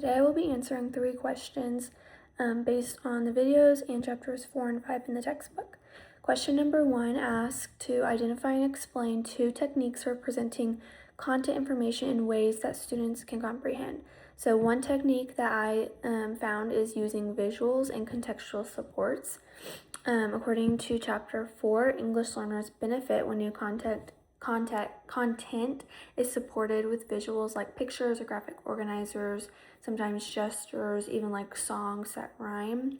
today I will be answering 3 questions based on the videos and chapters 4 and 5 in the textbook. Question number 1 asks to identify and explain 2 techniques for presenting content information in ways that students can comprehend. So one technique that I found is using visuals and contextual supports. According to chapter 4, English learners benefit when new content is supported with visuals like pictures or graphic organizers, sometimes gestures, even like songs that rhyme.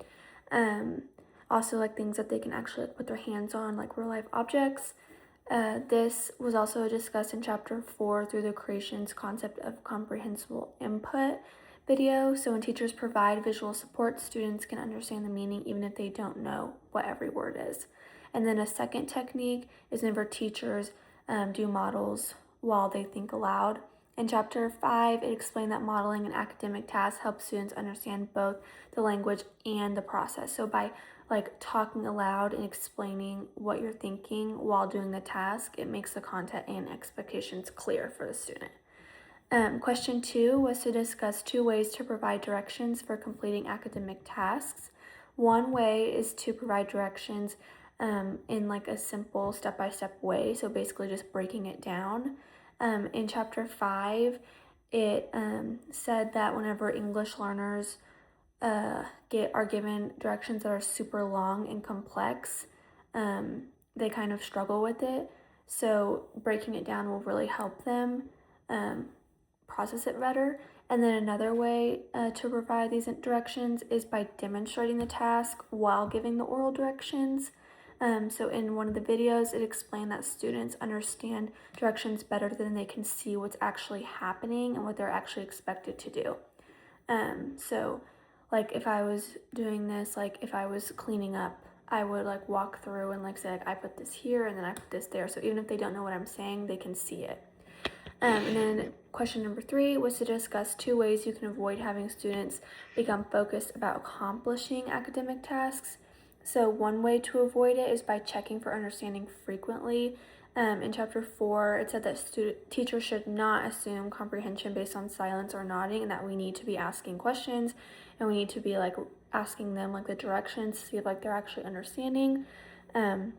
Also like things that they can actually put their hands on, like real life objects. This was also discussed in chapter 4 through the creation's concept of comprehensible input video. So when teachers provide visual support, students can understand the meaning even if they don't know what every word is. And then a second technique is whenever teachers do models while they think aloud. In chapter 5, it explained that modeling an academic task helps students understand both the language and the process. So by talking aloud and explaining what you're thinking while doing the task, it makes the content and expectations clear for the student. Question 2 was to discuss 2 ways to provide directions for completing academic tasks. One way is to provide directions in like a simple step-by-step way, so basically just breaking it down. In chapter 5, it said that whenever English learners are given directions that are super long and complex, they kind of struggle with it. So breaking it down will really help them process it better. And then another way to provide these directions is by demonstrating the task while giving the oral directions. So in one of the videos, it explained that students understand directions better than they can see what's actually happening and what they're actually expected to do. So like if I was doing this, like if I was cleaning up, I would like walk through and like say like I put this here and then I put this there. So even if they don't know what I'm saying, they can see it. And then question number 3 was to discuss 2 ways you can avoid having students become focused about accomplishing academic tasks. So one way to avoid it is by checking for understanding frequently. In chapter 4, it said that teachers should not assume comprehension based on silence or nodding, and that we need to be asking questions, and we need to be like asking them like the directions to see if like they're actually understanding. And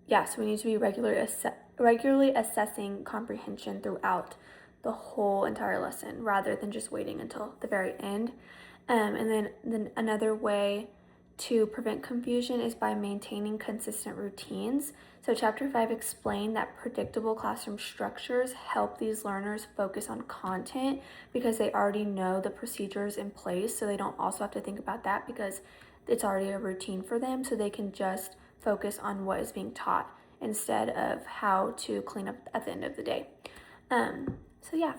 yeah, so we need to be regularly assessing comprehension throughout the whole entire lesson rather than just waiting until the very end. And then another way to prevent confusion is by maintaining consistent routines. So chapter 5 explained that predictable classroom structures help these learners focus on content because they already know the procedures in place, so they don't also have to think about that because it's already a routine for them, so they can just focus on what is being taught instead of how to clean up at the end of the day. So yeah.